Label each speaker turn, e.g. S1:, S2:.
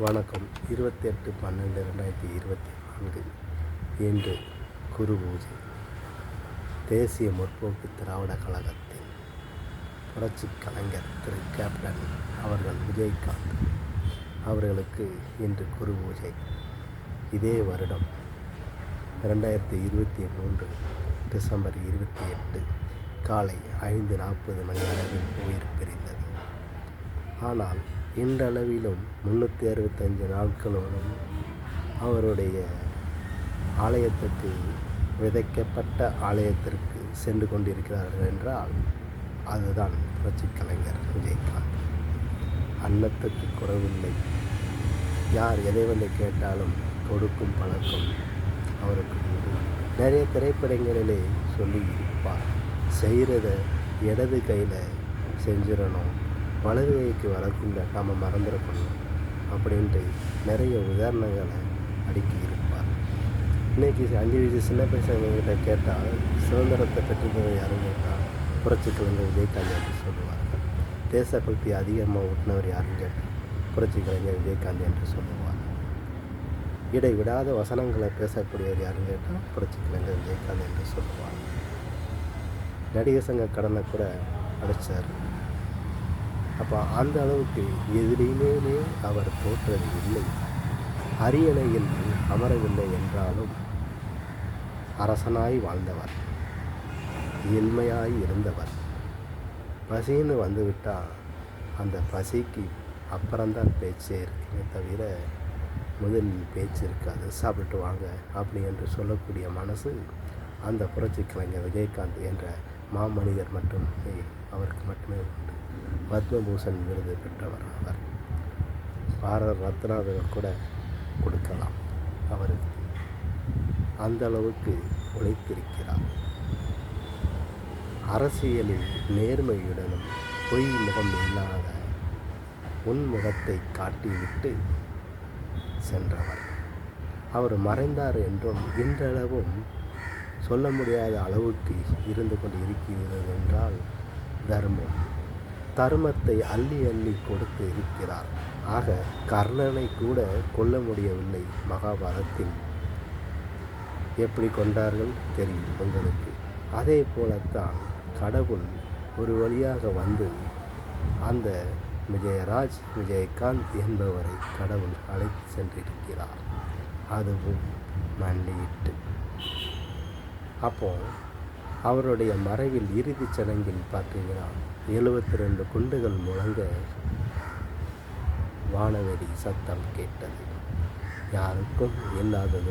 S1: வணக்கம். 28/12/2024 இன்று குரு பூஜை. தேசிய முற்போக்கு திராவிட கழகத்தின் புரட்சிக் கலைஞர் திரு கேப்டன் அவர்கள் விஜயகாந்த் அவர்களுக்கு இன்று குரு பூஜை. இதே வருடம் 2023 டிசம்பர் 28 காலை 5:40 மணி அளவில் உயிர் பிரிந்தது. ஆனால் இன்றளவிலும் 365 நாட்களோடும் அவருடைய ஆலயத்துக்கு விதைக்கப்பட்ட ஆலயத்திற்கு சென்று கொண்டிருக்கிறார்கள் என்றால் அதுதான் புரட்சிக் கலைஞர் விஜயகாந்த். அன்னத்துக்கு குறைவில்லை. யார் எதை வந்து கேட்டாலும் கொடுக்கும் பழக்கம் அவருக்கு உண்டு. நிறைய திரைப்படங்களிலே சொல்லி இருப்பார், செய்கிறத இடது கையில் செஞ்சிடணும், வலது கைக்கு வரக்குள்ள நம்ம மறந்துடணும் அப்படின்ட்டு நிறைய உதாரணங்களை அடுக்கி இருப்பார். இன்றைக்கி 5 வயசு சின்ன பசங்கள்கிட்ட கேட்டால் சுதந்திரத்தை பெற்றுத்தவர் யாரும் கேட்டால் புரட்சிக் கலைஞர் விஜயகாந்த் என்று சொல்லுவார்கள். தேசபக்தி அதிகமாக ஊட்டினவர் யாரும் கேட்டால் புரட்சிக் கலைஞர் விஜயகாந்த் என்று சொல்லுவார். இடைவிடாத வசனங்களை பேசக்கூடியவர் யாரும் கேட்டால் புரட்சிக் கலைஞர் விஜயகாந்த் என்று சொல்லுவார். நடிகர் சங்க கடனை கூட அடைச்சார். அப்போ அந்த அளவுக்கு எதிரியுமே அவர் தோற்றது இல்லை. அரியணையில் அமரவில்லை என்றாலும் அரசனாய் வாழ்ந்தவர், ஏழ்மையாய் இருந்தவர். பசின்னு வந்துவிட்டால் அந்த பசிக்கு அப்புறம்தான் பேச்சே இருக்குமே தவிர முதலில் பேச்சு இருக்காது. சாப்பிட்டு வாங்க அப்படி என்று சொல்லக்கூடிய மனசு அந்த புரட்சிக் கலைஞர் விஜயகாந்த் என்ற மாமனிதர் மட்டுமே அவருக்கு மட்டுமே உண்டு. பத்மபூஷன் விருது பெற்றவர் அவர். பாரத ரத்னாவை கூட கொடுக்கலாம் அவருக்கு. அந்த அளவுக்கு உழைத்திருக்கிறார். அரசியலில் நேர்மையுடனும் பொய் முகம் இல்லாத உன்முகத்தை காட்டிவிட்டு சென்றவர். அவர் மறைந்தார் என்றும் இன்றளவும் சொல்ல முடியாத அளவுக்கு இருந்து கொண்டு இருக்கிறது என்றால் தர்மம். தர்மத்தை அள்ளி அள்ளி கொடுத்து இருக்கிறார். ஆக கர்ணனை கூட கொல்ல முடியவில்லை மகாபாரதத்தில். எப்படி கொண்டார்கள் தெரியும் உங்களுக்கு. அதே போலத்தான் கடவுள் ஒரு வழியாக வந்து அந்த விஜயகாந்த் என்பவரை கடவுள் அழைத்து சென்றிருக்கிறார். அதுவும் மண்டியிட்டு. அப்போ அவருடைய மறைவில் இறுதிச் சடங்கில் பார்த்தீங்கன்னா 72 குண்டுகள் முழங்க வானவெடி சத்தம் கேட்டது. யாருக்கும் இல்லாதது